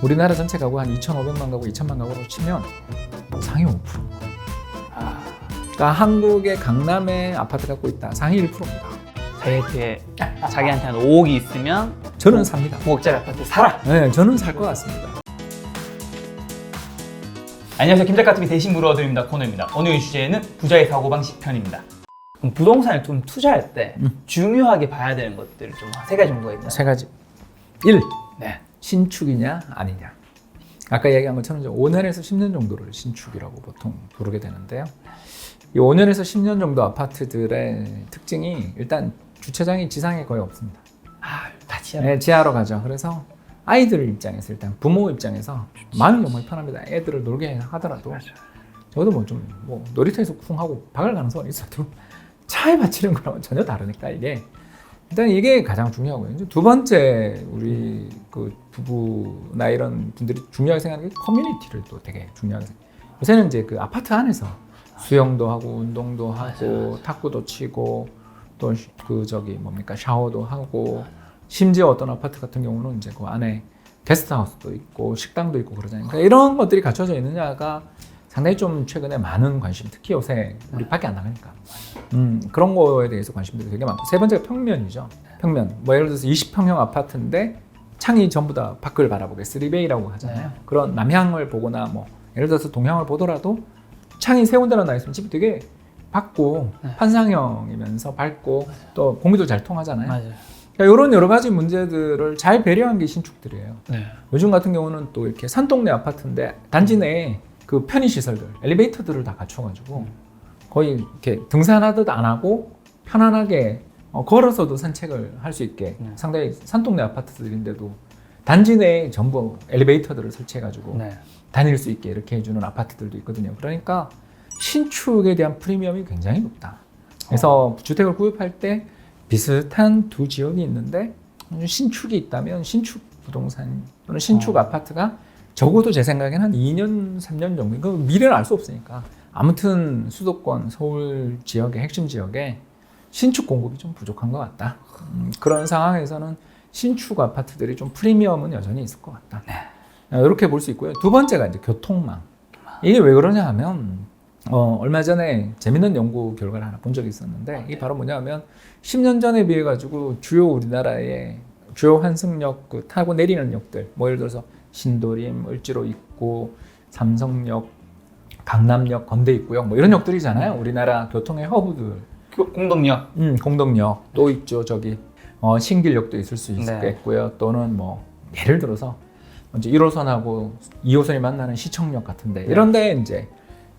우리나라 전체 가구 한 2,500만 가구, 2,000만 가구로 치면 상위 5%. 그러니까 한국의 강남에 아파트 갖고 있다. 상위 1%입니다. 자기한테 한 5억이 있으면 저는 삽니다. 5억짜리 아파트 사라. 네, 저는 살 것 같습니다. 안녕하세요. 김작가TV 대신 물어드립니다 코너입니다. 오늘 주제는 부자의 사고방식 편입니다. 그럼 부동산을 좀 투자할 때 중요하게 봐야 되는 것들 좀 세 가지 정도가 있나요? 세 가지. 1. 네. 신축이냐 아니냐. 아까 얘기한 것처럼 5년에서 10년 정도를 신축이라고 보통 부르게 되는데요. 이 5년에서 10년 정도 아파트들의 특징이 일단 주차장이 지상에 거의 없습니다. 다 지하. 네, 지하로 가죠. 그래서 아이들 입장에서 일단 부모 입장에서 마음이 너무 편합니다. 애들을 놀게 하더라도 저도 뭐 놀이터에서 쿵 하고 박을 가는 소리 있어도 차에 받치는 거랑은 전혀 다르니까 일단 이게 가장 중요하고요. 이제 두 번째 우리 그 부부나 이런 분들이 중요하게 생각하는 게 커뮤니티를 또 되게 중요하게 생각해요. 요새는 이제 그 아파트 안에서 수영도 하고 운동도 하고 탁구도 치고 또 그 샤워도 하고 심지어 어떤 아파트 같은 경우는 이제 그 안에 게스트하우스도 있고 식당도 있고 그러잖아요. 그러니까 이런 것들이 갖춰져 있느냐가 상당히 좀 최근에 많은 관심, 특히 요새 우리 밖에 안 나가니까 그런 거에 대해서 관심들이 되게 많고. 세 번째가 평면이죠. 평면. 뭐 예를 들어서 20평형 아파트인데 창이 전부 다 밖을 바라보게 3베이라고 하잖아요. 그런 남향을 보거나 뭐 예를 들어서 동향을 보더라도 창이 세 군데나 나 있으면 집이 되게 밝고 판상형이면서 밝고 또 공기도 잘 통하잖아요. 맞아요. 그러니까 이런 여러 가지 문제들을 잘 배려한 게 신축들이에요. 네. 요즘 같은 경우는 또 이렇게 산동네 아파트인데 단지 내에 그 편의시설들, 엘리베이터들을 다 갖춰가지고 거의 이렇게 등산하듯 안 하고 편안하게 걸어서도 산책을 할 수 있게 상당히 산동네 아파트들인데도 단지 내에 전부 엘리베이터들을 설치해가지고 다닐 수 있게 이렇게 해주는 아파트들도 있거든요. 그러니까 신축에 대한 프리미엄이 굉장히 높다. 그래서 주택을 구입할 때 비슷한 두 지역이 있는데 신축이 있다면 신축 부동산 또는 신축 아파트가 적어도 제 생각에는 한 2년, 3년 정도. 그 미래는 알 수 없으니까. 아무튼 수도권, 서울 지역의 핵심 지역에 신축 공급이 좀 부족한 것 같다. 그런 상황에서는 신축 아파트들이 좀 프리미엄은 여전히 있을 것 같다. 이렇게 볼 수 있고요. 두 번째가 이제 교통망. 이게 왜 그러냐 하면 얼마 전에 재밌는 연구 결과를 하나 본 적이 있었는데 이게 바로 뭐냐면 10년 전에 비해 가지고 주요 우리나라의 주요 환승역 그 타고 내리는 역들 뭐 예를 들어서 신도림, 을지로 있고 삼성역, 강남역, 건대 있고요. 뭐 이런 역들이잖아요. 우리나라 교통의 허브들. 공동역. 공동역 또 있죠. 신길역도 있을 수 있겠고요. 또는 뭐 예를 들어서 이제 1호선하고 2호선이 만나는 시청역 같은데 이런데 이제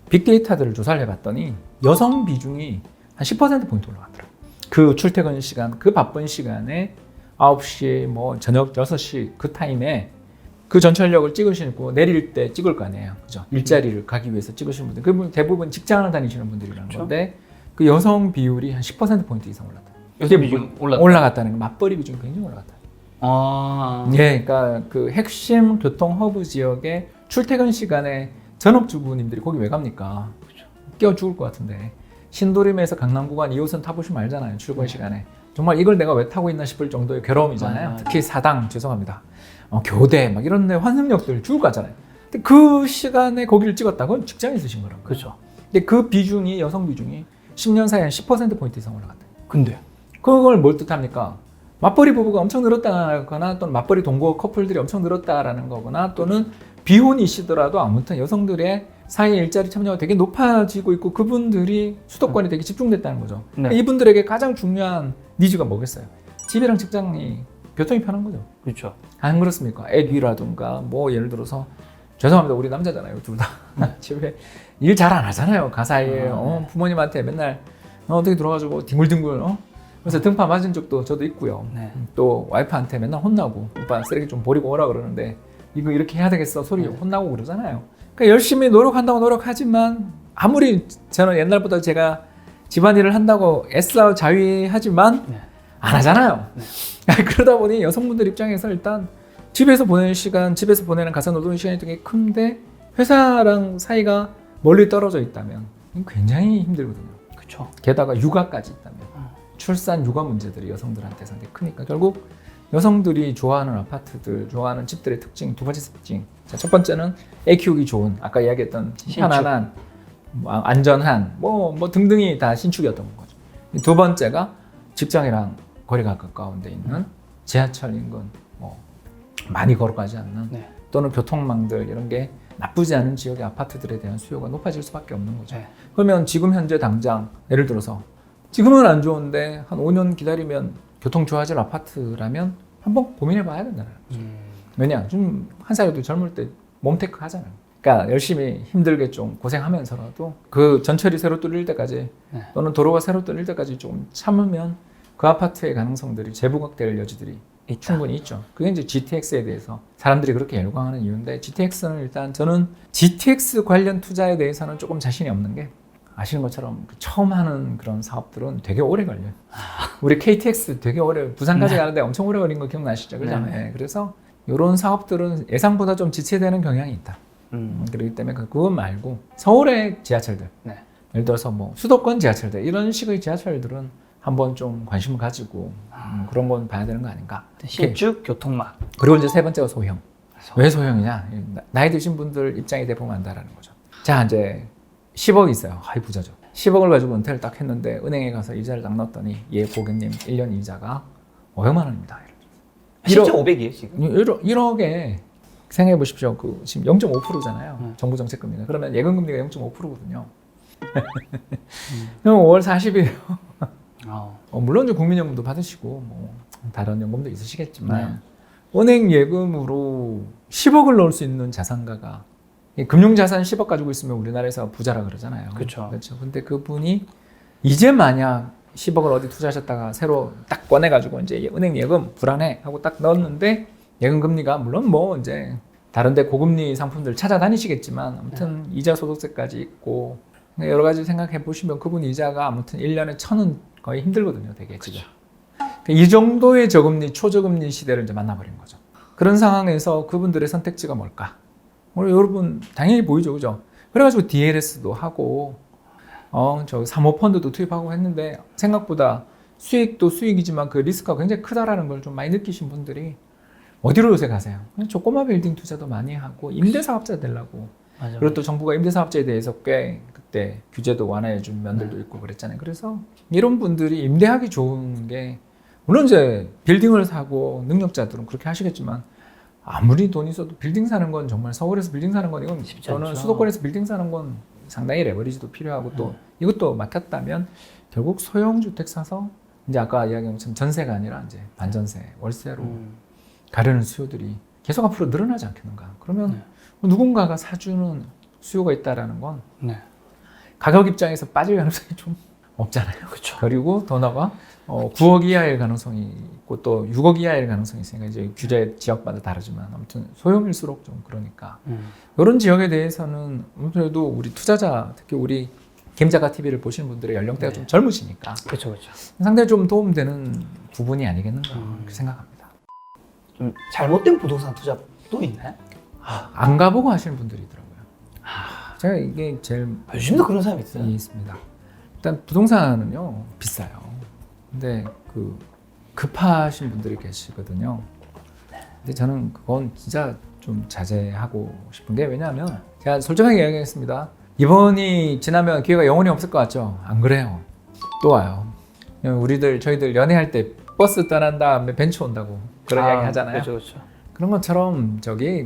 빅데이터들을 조사를 해봤더니 여성 비중이 한 10%포인트 올라가더라고요. 그 출퇴근 시간, 그 바쁜 시간에 9시, 뭐 저녁 6시 그 타임에 그 전철역을 찍으시고 내릴 때 찍을 거 아니에요. 그죠? 일자리를 가기 위해서 찍으시는 분들. 그 대부분 직장을 다니시는 분들이라는 건데 그 여성 비율이 한 10%포인트 이상 올랐다. 여성 비중 올라갔다는 거. 맞벌이 비중이 굉장히 올라갔다. 예, 그러니까 그 핵심 교통 허브 지역의 출퇴근 시간에 전업주부님들이 거기 왜 갑니까? 끼어 죽을 것 같은데. 신도림에서 강남 구간 2호선 타보시면 알잖아요. 출근 시간에. 정말 이걸 내가 왜 타고 있나 싶을 정도의 괴로움이잖아요. 특히 사당, 죄송합니다. 교대, 막 이런 데 환승역들 죽을 것 같잖아요. 근데 그 시간에 거기를 찍었다고 직장에 있으신 거라고요. 그렇죠. 근데 그 비중이, 여성 비중이 10년 사이에 한 10%포인트 이상 올라갔다. 근데 그걸 뭘 뜻합니까? 맞벌이 부부가 엄청 늘었다거나 또는 맞벌이 동거 커플들이 엄청 늘었다라는 거거나 또는 비혼이시더라도 아무튼 여성들의 사회 일자리 참여가 되게 높아지고 있고 그분들이 수도권에 되게 집중됐다는 거죠. 이분들에게 가장 중요한 니즈가 뭐겠어요? 집이랑 직장이 교통이 편한 거죠. 그렇죠. 안 그렇습니까? 애기라든가 뭐 예를 들어서 죄송합니다. 우리 남자잖아요. 둘 다. 집에 일 잘 안 하잖아요. 가사일 부모님한테 맨날 어떻게 들어가지고 뒹굴뒹굴 그래서 등파 맞은 적도 저도 있고요. 또 와이프한테 맨날 혼나고 오빠 쓰레기 좀 버리고 오라 그러는데 이거 이렇게 해야 되겠어 소리 혼나고 그러잖아요. 그러니까 열심히 노력한다고 노력하지만 아무리 저는 옛날보다 제가 집안일을 한다고 애써 자위하지만 안 하잖아요. 그러다 보니 여성분들 입장에서 일단 집에서 보내는 시간, 집에서 보내는 가사 노동 시간이 되게 큰데 회사랑 사이가 멀리 떨어져 있다면 굉장히 힘들거든요. 그렇죠. 게다가 육아까지 있다면 출산, 육아 문제들이 여성들한테 상당히 크니까 결국 여성들이 좋아하는 아파트들, 좋아하는 집들의 특징, 두 가지 특징. 자, 첫 번째는 애 키우기 좋은, 아까 이야기했던 신축. 편안한, 안전한, 뭐 등등이 다 신축이었던 거죠. 두 번째가 직장이랑 거리가 가까운 데 있는 지하철 인근, 뭐 많이 걸어가지 않는 네. 또는 교통망들 이런 게 나쁘지 않은 지역의 아파트들에 대한 수요가 높아질 수밖에 없는 거죠. 네. 그러면 지금 현재 당장 예를 들어서 지금은 안 좋은데 한 5년 기다리면 교통 좋아질 아파트라면 한번 고민해 봐야 된다는 거죠. 왜냐? 좀 한 살도 젊을 때 몸테크 하잖아요. 그러니까 열심히 힘들게 좀 고생하면서라도 그 전철이 새로 뚫릴 때까지 네. 또는 도로가 새로 뚫릴 때까지 좀 참으면 그 아파트의 가능성들이 재부각될 여지들이 충분히 있죠. 그게 이제 GTX에 대해서 사람들이 그렇게 열광하는 이유인데 GTX는 일단 저는 GTX 관련 투자에 대해서는 조금 자신이 없는 게 아시는 것처럼 처음 하는 그런 사업들은 되게 오래 걸려요. 우리 KTX 되게 오래 부산까지 가는데 엄청 오래 걸린 거 기억나시죠? 그죠? 네. 네. 그래서 이런 사업들은 예상보다 좀 지체되는 경향이 있다. 그렇기 때문에 그거 말고 서울의 지하철들, 네. 예를 들어서 뭐 수도권 지하철들 이런 식의 지하철들은 한번 좀 관심을 가지고 그런 건 봐야 되는 거 아닌가. 신축 교통망. 그리고 이제 세 번째가 소형. 왜 소형이냐? 나이 드신 분들 입장이 대부분 안다라는 거죠. 자, 이제 10억 있어요. 하이 부자죠. 10억을 가지고 은퇴를 딱 했는데 은행에 가서 이자를 딱 넣었더니 얘 고객님 1년 이자가 500만 원입니다. 실제 500이에요 지금? 1억에 생각해 보십시오. 그 지금 0.5%잖아요. 정부 정책 금리가. 그러면 예금 금리가 0.5%거든요. 그럼 5월 40이에요. 물론 이제 국민연금도 받으시고 뭐 다른 연금도 있으시겠지만 은행 예금으로 10억을 넣을 수 있는 자산가가 금융자산 10억 가지고 있으면 우리나라에서 부자라 그러잖아요. 그렇죠. 근데 그분이 이제 만약 10억을 어디 투자하셨다가 새로 딱 꺼내가지고 이제 은행 예금 불안해 하고 딱 넣었는데 예금 금리가 물론 뭐 이제 다른데 고금리 상품들 찾아다니시겠지만 아무튼 이자 소득세까지 있고 여러 가지 생각해 보시면 그분 이자가 아무튼 1년에 1,000은 거의 힘들거든요, 되게 지금. 이 정도의 저금리, 초저금리 시대를 이제 만나버린 거죠. 그런 상황에서 그분들의 선택지가 뭘까? 오늘 여러분 당연히 보이죠, 그죠? 그래가지고 DLS도 하고, 저 사모펀드도 투입하고 했는데 생각보다 수익도 수익이지만 그 리스크가 굉장히 크다라는 걸 좀 많이 느끼신 분들이 어디로 요새 가세요? 그냥 조그마 빌딩 투자도 많이 하고 임대사업자 되려고. 맞아. 그리고 또 정부가 임대사업자에 대해서 꽤 그때 규제도 완화해 준 면들도 있고 그랬잖아요. 그래서 이런 분들이 임대하기 좋은 게 물론 이제 빌딩을 사고 능력자들은 그렇게 하시겠지만 아무리 돈 있어도 빌딩 사는 건 정말 서울에서 빌딩 사는 건 이건 저는 않죠. 수도권에서 빌딩 사는 건 상당히 레버리지도 필요하고 또 이것도 맡았다면 결국 소형 주택 사서 이제 아까 이야기한 것처럼 전세가 아니라 이제 반전세, 월세로 가려는 수요들이 계속 앞으로 늘어나지 않겠는가? 그러면 누군가가 사주는 수요가 있다라는 건 가격 입장에서 빠질 가능성이 좀 없잖아요. 그렇죠. 그리고 더 나아가 9억 이하일 가능성이 있고 또 6억 이하일 가능성이 있으니까 이제 규제 지역마다 다르지만 아무튼 소형일수록 좀 그러니까 이런 지역에 대해서는 아무래도 우리 투자자 특히 우리 김자가 TV를 보시는 분들의 연령대가 좀 젊으시니까 그렇죠, 그렇죠. 상당히 좀 도움되는 부분이 아니겠는가 그렇게 생각합니다. 좀 잘못된 부동산 투자 또 있나요? 안 가보고 하시는 분들이 있더라고요. 제가 이게 제일 요즘도 그런 사람이 있어요. 있습니다. 일단 부동산은요 비싸요. 근데 그 급하신 분들이 계시거든요. 근데 저는 그건 진짜 좀 자제하고 싶은 게 왜냐하면 제가 솔직하게 이야기했습니다. 이번이 지나면 기회가 영원히 없을 것 같죠? 안 그래요. 또 와요. 저희들 연애할 때 버스 떠난 다음에 벤츠 온다고 그런 이야기 하잖아요. 그렇죠, 그렇죠. 그런 것처럼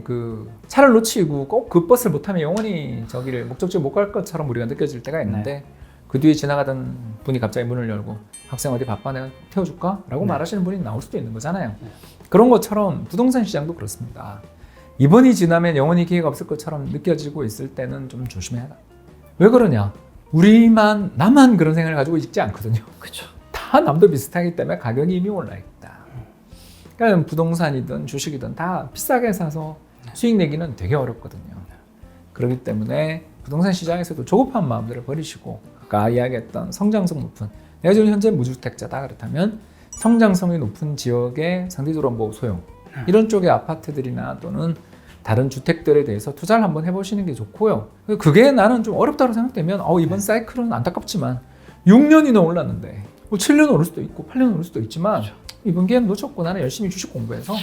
그 차를 놓치고 꼭 그 버스를 못 타면 영원히 저기를 목적지를 못 갈 것처럼 우리가 느껴질 때가 있는데 그 뒤에 지나가던 분이 갑자기 문을 열고 학생 어디 바빠 내가 태워줄까? 라고 말하시는 분이 나올 수도 있는 거잖아요. 그런 것처럼 부동산 시장도 그렇습니다. 이번이 지나면 영원히 기회가 없을 것처럼 느껴지고 있을 때는 좀 조심해야 한다. 왜 그러냐? 나만 그런 생각을 가지고 있지 않거든요. 그렇죠. 다 남도 비슷하기 때문에 가격이 이미 올라 있다. 그러니까 부동산이든 주식이든 다 비싸게 사서 수익 내기는 되게 어렵거든요. 그렇기 때문에 부동산 시장에서도 조급한 마음들을 버리시고 아까 이야기했던 성장성 높은 내가 지금 현재 무주택자다 그렇다면 성장성이 높은 지역의 상대적으로 뭐 소형 이런 쪽의 아파트들이나 또는 다른 주택들에 대해서 투자를 한번 해보시는 게 좋고요. 그게 나는 좀 어렵다고 생각되면 이번 사이클은 안타깝지만 6년이나 올랐는데 7년 오를 수도 있고 8년 오를 수도 있지만 이번 기회는 놓쳤고 나는 열심히 주식 공부해서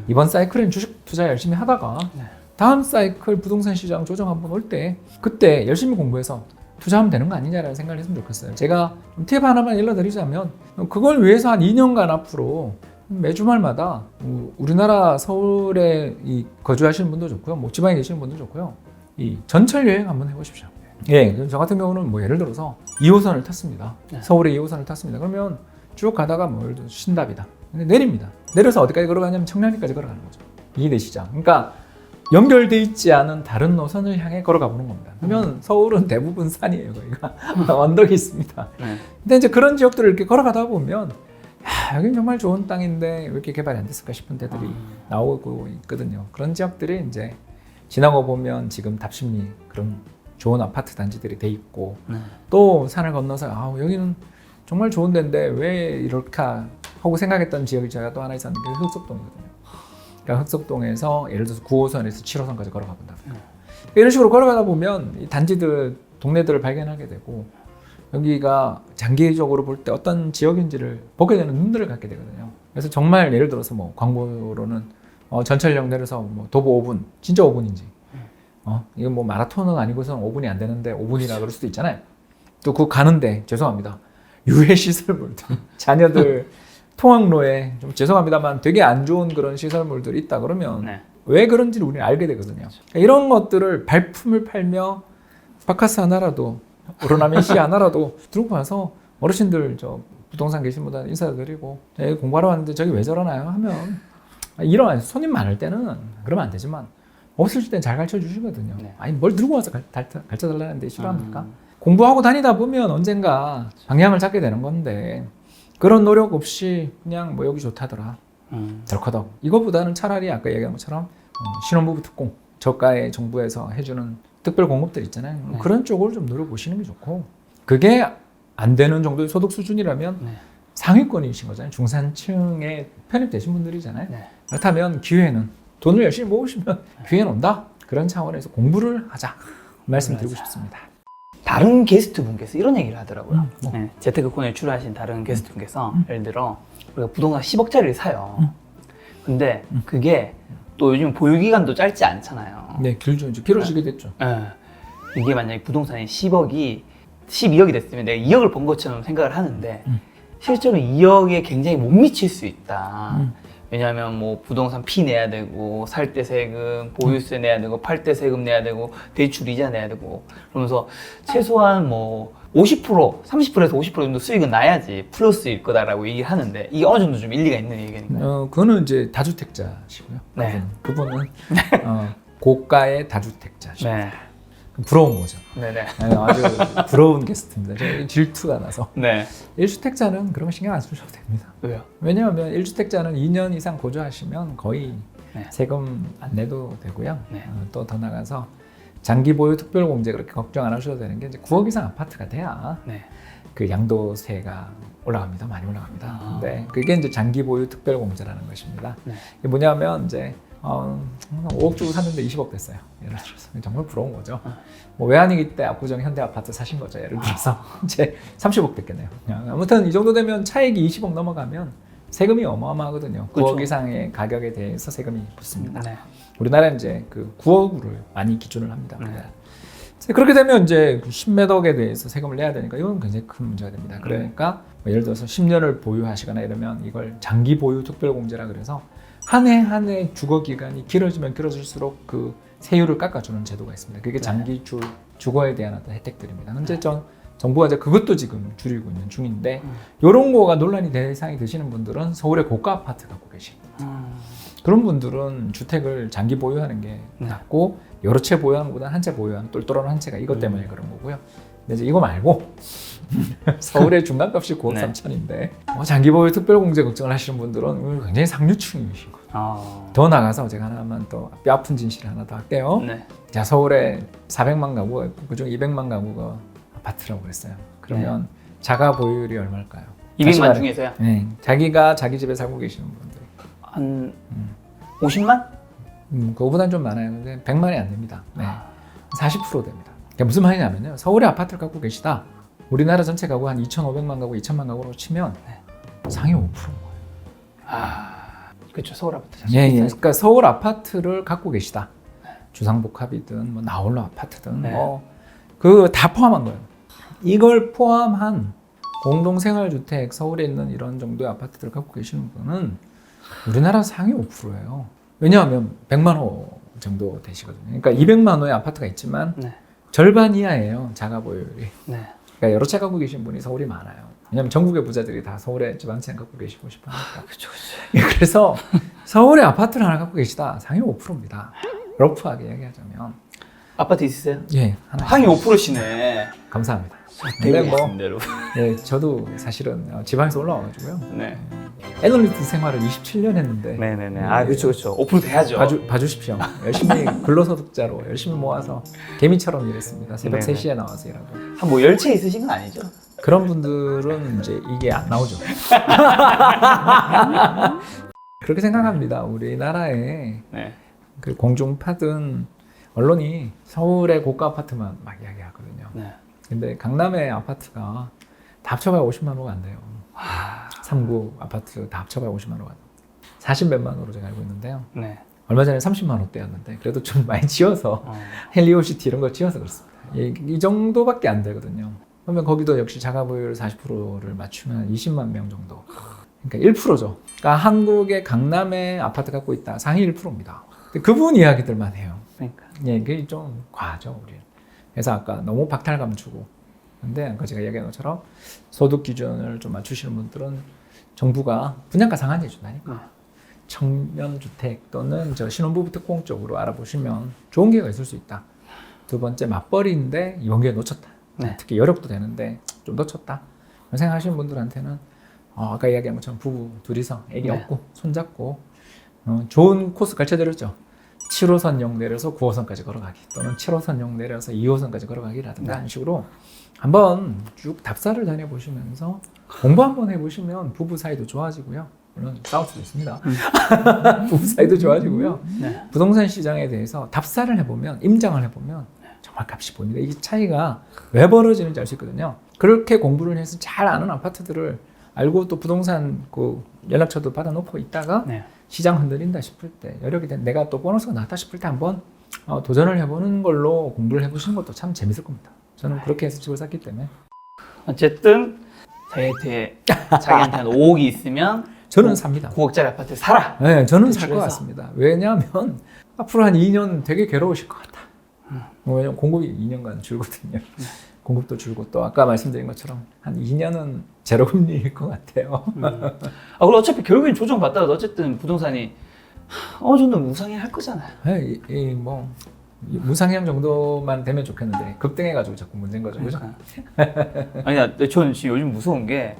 이번 사이클엔 주식 투자 열심히 하다가 네. 다음 사이클 부동산 시장 조정 한번 올 때 그때 열심히 공부해서 투자하면 되는 거 아니냐라는 생각을 했으면 좋겠어요. 제가 팁 하나만 일러드리자면 그걸 위해서 한 2년간 앞으로 매주 말마다 우리나라 서울에 거주하시는 분도 좋고요, 뭐 지방에 계시는 분도 좋고요, 이 전철 여행 한번 해보십시오. 예, 저 같은 경우는 뭐 예를 들어서 2호선을 탔습니다. 네. 서울에 2호선을 탔습니다. 그러면 쭉 가다가 뭐 예를 들어 신답이다. 근데 내립니다. 내려서 어디까지 걸어가냐면 청량리까지 걸어가는 거죠. 이해되시죠? 그러니까 연결돼 있지 않은 다른 노선을 향해 걸어가 보는 겁니다. 그러면 서울은 대부분 산이에요, 거기가. 언덕이 있습니다. 네. 근데 이제 그런 지역들을 이렇게 걸어가다 보면 야, 여긴 정말 좋은 땅인데 왜 이렇게 개발이 안 됐을까 싶은 데들이 나오고 있거든요. 그런 지역들이 이제 지나고 보면 지금 답심리 그런 좋은 아파트 단지들이 돼 있고 네. 또 산을 건너서 아, 여기는 정말 좋은 데인데 왜 이렇게 하고 생각했던 지역이 제가 또 하나 있었는데 그게 흑석동이거든요. 그러니까 흑석동에서 예를 들어서 9호선에서 7호선까지 걸어가 본다. 이런 식으로 걸어가다 보면 이 단지들, 동네들을 발견하게 되고 여기가 장기적으로 볼 때 어떤 지역인지를 보게 되는 눈들을 갖게 되거든요. 그래서 정말 예를 들어서 뭐 광고로는 전철역 내려서 뭐 도보 5분, 진짜 5분인지 이건 뭐 마라톤은 아니고서는 5분이 안 되는데 5분이라 그럴 수도 있잖아요. 또 그 가는데 죄송합니다. 유해 시설물들, 자녀들 통학로에 좀 죄송합니다만 되게 안 좋은 그런 시설물들이 있다 그러면 네. 왜 그런지를 우리는 알게 되거든요. 그러니까 이런 것들을 발품을 팔며 바카스 하나라도 오로나민 씨 하나라도 들고 가서 어르신들 저 부동산 계신 분들 인사드리고 공부하러 왔는데 저기 왜 저러나요 하면 이런 손님 많을 때는 그러면 안 되지만 없을 때는 잘 가르쳐 주시거든요. 네. 아니 뭘 들고 와서 가르쳐 달라는데 싫어합니까? 공부하고 다니다 보면 언젠가 방향을 잡게 되는 건데 그런 노력 없이 그냥 뭐 여기 좋다더라 덜커덕 이거보다는 차라리 아까 얘기한 것처럼 신혼부부 특공 저가의 정부에서 해주는 특별 공급들 있잖아요. 네. 그런 쪽을 좀 노려보시는 게 좋고 그게 안 되는 정도의 소득 수준이라면 네. 상위권이신 거잖아요. 중산층에 편입되신 분들이잖아요. 네. 그렇다면 기회는 돈을 열심히 모으시면 기회는 온다. 그런 차원에서 공부를 하자 말씀드리고 싶습니다. 다른 게스트 분께서 이런 얘기를 하더라고요. 뭐. 네, 재테크콘에 출연하신 다른 게스트 분께서 예를 들어 우리가 부동산 10억짜리를 사요. 근데 그게 또 요즘 보유기간도 짧지 않잖아요. 네, 길죠. 이제 길어지게 됐죠. 네. 이게 만약에 부동산이 10억이 12억이 됐으면 내가 2억을 번 것처럼 생각을 하는데 실제로 2억에 굉장히 못 미칠 수 있다. 왜냐하면 뭐 부동산 피 내야 되고 살 때 세금, 보유세 내야 되고 팔 때 세금 내야 되고 대출 이자 내야 되고 그러면서 최소한 뭐 50%, 30%에서 50% 정도 수익은 나야지 플러스일 거다라고 얘기를 하는데 이게 어느 정도 좀 일리가 있는 얘기니까요. 그거는 이제 다주택자시고요. 네. 그분은 고가의 다주택자시고 네. 부러운 거죠. 네네. 네, 아주 부러운 게스트입니다. 저 질투가 나서. 네. 1주택자는 그런 거 신경 안 쓰셔도 됩니다. 왜요? 왜냐하면 1주택자는 2년 이상 거주하시면 거의 네. 세금 안 내도 되고요. 네. 또 더 나가서 장기 보유 특별공제 그렇게 걱정 안 하셔도 되는 게 이제 9억 이상 아파트가 돼야 네. 그 양도세가 올라갑니다. 많이 올라갑니다. 아. 근데 그게 이제 장기 보유 특별공제라는 것입니다. 네. 이게 뭐냐면 이제 5억 주고 샀는데 20억 됐어요. 예를 들어서 정말 부러운 거죠. 뭐 외환위기 때 압구정 현대 아파트 사신 거죠. 예를 들어서 이제 30억 됐겠네요. 아무튼 이 정도 되면 차익이 20억 넘어가면 세금이 어마어마하거든요. 9억 그렇죠. 이상의 가격에 대해서 세금이 붙습니다. 네. 우리나라는 이제 그 9억을 많이 기준을 합니다. 네. 그렇게 되면 이제 10몇 억에 대해서 세금을 내야 되니까 이건 굉장히 큰 문제가 됩니다. 그러니까 뭐 예를 들어서 10년을 보유하시거나 이러면 이걸 장기 보유 특별공제라 그래서 한 해 한 해 주거 기간이 길어지면 길어질수록 그 세율을 깎아주는 제도가 있습니다. 그게 장기 주거에 대한 어떤 혜택들입니다. 현재 정부가 이제 그것도 지금 줄이고 있는 중인데 이런 거가 논란이 대상이 되시는 분들은 서울의 고가 아파트 갖고 계십니다. 그런 분들은 주택을 장기 보유하는 게 낫고 여러 채 보유하는 것보다 한 채 보유하는 똘똘한 한 채가 이것 때문에 그런 거고요. 근데 이제 이거 말고 서울의 중간값이 9억 네. 3천인데 장기 보유 특별공제 걱정을 하시는 분들은 굉장히 상류층이시고 더 나가서 제가 하나만 또 뼈 아픈 진실을 하나 더 할게요. 네. 자, 서울에 400만 가구가 있고 그중 200만 가구가 아파트라고 그랬어요. 그러면 자가 보유율이 얼마일까요? 200만 중에서요? 네, 자기가 자기 집에 살고 계시는 분들 한 50만? 그거보다는 좀 많아요. 근데 100만이 안 됩니다. 네. 40% 됩니다. 그러니까 무슨 말이냐면요. 서울에 아파트를 갖고 계시다. 우리나라 전체 가구 한 2,500만 가구, 2,000만 가구로 치면 상위 5%인 거예요. 그렇죠. 서울 아파트 예, 예. 그러니까 서울 아파트를 갖고 계시다. 주상복합이든 뭐 나홀로 아파트든 네. 뭐 그 다 포함한 거예요. 이걸 포함한 공동생활주택 서울에 있는 이런 정도의 아파트들을 갖고 계시는 분은 우리나라 상위 5%예요. 왜냐하면 100만 호 정도 되시거든요. 그러니까 200만 호의 아파트가 있지만 네. 절반 이하예요. 자가 보유율이. 네. 그러니까 여러 채 갖고 계신 분이 서울이 많아요. 왜냐하면 전국의 부자들이 다 서울에 집안채 갖고 계시고 싶으니까. 그렇죠. 그래서 서울에 아파트를 하나 갖고 계시다. 상위 5%입니다. 러프하게 이야기하자면. 아파트 있으세요? 예, 하나. 상위 5%시네. 감사합니다. 되고 근데 뭐, 있습니다, 여러분. 예, 저도 사실은 지방에서 올라와가지고요. 네. 애널리스트 생활을 27년 했는데 네네네. 그렇죠, 그렇죠. 5% 돼야죠. 봐주십시오. 열심히 근로소득자로 열심히 모아서 개미처럼 일했습니다. 새벽 네네. 3시에 나와서 일하고. 한 뭐 10채 있으신 건 아니죠? 그런 분들은 이제 이게 안 나오죠. 그렇게 생각합니다. 우리나라에 네. 그 공중파든 언론이 서울의 고가 아파트만 막 이야기하거든요. 네. 근데 강남의 아파트가 다 합쳐봐야 50만 호가 안 돼요. 3구 아파트 다 합쳐봐야 50만 호가 안 돼요. 40몇만 호로 제가 알고 있는데요. 네. 얼마 전에 30만 호대였는데 그래도 좀 많이 지어서 헬리오시티 이런 거 지어서 그렇습니다. 이 정도밖에 안 되거든요. 그러면 거기도 역시 자가 보유율 40%를 맞추면 20만 명 정도. 그러니까 1%죠. 그러니까 한국의 강남에 아파트 갖고 있다. 상위 1%입니다. 그분 이야기들만 해요. 그러니까. 예, 그게 좀 과하죠, 우리. 그래서 아까 너무 박탈감 주고. 근데 아까 제가 이야기한 것처럼 소득 기준을 좀 맞추시는 분들은 정부가 분양가 상한제 준다니까. 청년주택 또는 저 신혼부부 특공 쪽으로 알아보시면 좋은 기회가 있을 수 있다. 두 번째 맞벌이인데 이번 기회 놓쳤다. 네. 특히 여력도 되는데 좀 놓쳤다. 생각하시는 분들한테는 아까 이야기한 것처럼 부부 둘이서 애기 네. 업고 손잡고 좋은 코스 가르쳐드렸죠. 7호선역 내려서 9호선까지 걸어가기 또는 7호선역 내려서 2호선까지 걸어가기라든가 네. 이런 식으로 한번 쭉 답사를 다녀보시면서 공부 한번 해보시면 부부 사이도 좋아지고요. 물론 싸울 수도 있습니다. 부부 사이도 좋아지고요. 네. 부동산 시장에 대해서 답사를 해보면 임장을 해보면 정말 값이 보입니다. 이 차이가 왜 벌어지는지 알 수 있거든요. 그렇게 공부를 해서 잘 아는 아파트들을 알고 또 부동산 그 연락처도 받아놓고 있다가 네. 시장 흔들린다 싶을 때 여력이 된 내가 또 보너스가 나왔다 싶을 때 한번 도전을 해보는 걸로 공부를 해보시는 것도 참 재밌을 겁니다. 저는 그렇게 해서 집을 샀기 때문에 어쨌든 자기한테는 5억이 있으면 저는 삽니다. 9억짜리 아파트 사라. 네, 저는 살 것 대출해서. 같습니다. 왜냐하면 앞으로 한 2년 되게 괴로우실 것 같다. 왜냐면 공급이 2년간 줄거든요. 공급도 줄고 또 아까 말씀드린 것처럼 한 2년은 제로금리일 것 같아요. 그리고 어차피 결국엔 조정받다가도 어쨌든 부동산이 어느 정도 무상향 거잖아요. 네, 뭐 무상향 정도만 되면 좋겠는데 급등해가지고 자꾸 문제인 거죠, 그죠? 아니야, 저는 지금 요즘 무서운 게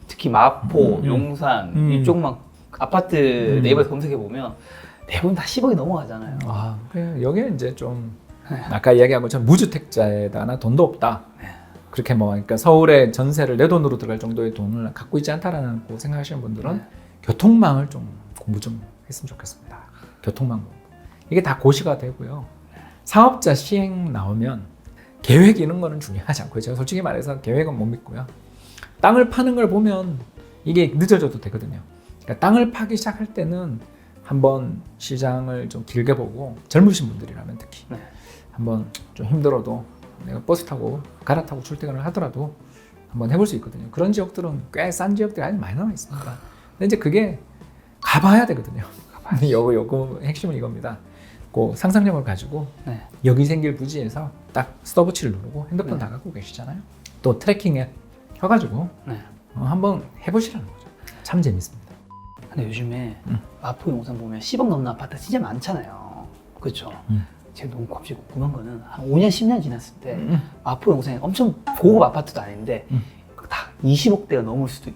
특히 마포, 용산 이쪽만 아파트 네이버에서 검색해 보면 대부분 다 10억이 넘어가잖아요. 여기에 이제 좀 아까 이야기한 것처럼 무주택자에다가 돈도 없다. 그렇게 뭐 그러니까 서울에 전세를 내 돈으로 들어갈 정도의 돈을 갖고 있지 않다라는 거 생각하시는 분들은 교통망을 좀 공부 좀 했으면 좋겠습니다. 교통망 공부. 이게 다 고시가 되고요. 사업자 시행 나오면 계획 이런 거는 중요하지 않고요. 제가 솔직히 말해서 계획은 못 믿고요. 땅을 파는 걸 보면 이게 늦어져도 되거든요. 그러니까 땅을 파기 시작할 때는 한번 시장을 좀 길게 보고 젊으신 분들이라면 특히 한번 좀 힘들어도 내가 버스 타고 갈아타고 출퇴근을 하더라도 한번 해볼 수 있거든요. 그런 지역들은 꽤 싼 지역들이 아주 많이 남아 있습니다. 근데 이제 그게 가봐야 되거든요. 요거 핵심은 이겁니다. 그 상상력을 가지고 여기 생길 부지에서 딱 스톱워치를 누르고 핸드폰 다 갖고 계시잖아요. 또 트래킹 앱 켜가지고 한번 해보시라는 거죠. 참 재밌습니다. 근데 요즘에 마포 용산 보면 10억 넘는 아파트 진짜 많잖아요. 그렇죠? 제가 너무 갑자기 궁금한 거는 한 5년, 10년 지났을 때 마포 용산에 엄청 고급 아파트도 아닌데 다 20억대가 넘을 수도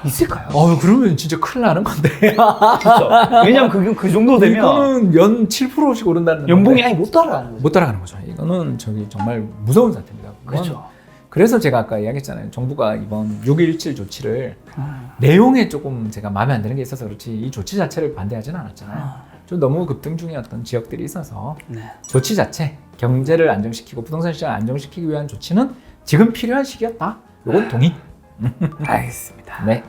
있을까요? 그러면 진짜 큰일 나는 건데. 그렇죠. 왜냐면 그 정도 되면 이거는 연 7%씩 오른다는 연봉이 아예 못 따라가는 거죠. 못 따라가는 거죠. 이거는 정말 무서운 사태입니다. 그렇죠. 그래서 제가 아까 이야기했잖아요. 정부가 이번 6.17 조치를 내용에 조금 제가 마음에 안 드는 게 있어서 그렇지 이 조치 자체를 반대하지는 않았잖아요. 좀 너무 급등 중이었던 지역들이 있어서 조치 자체, 경제를 안정시키고 부동산 시장을 안정시키기 위한 조치는 지금 필요한 시기였다. 이건 동의. 알겠습니다. 네.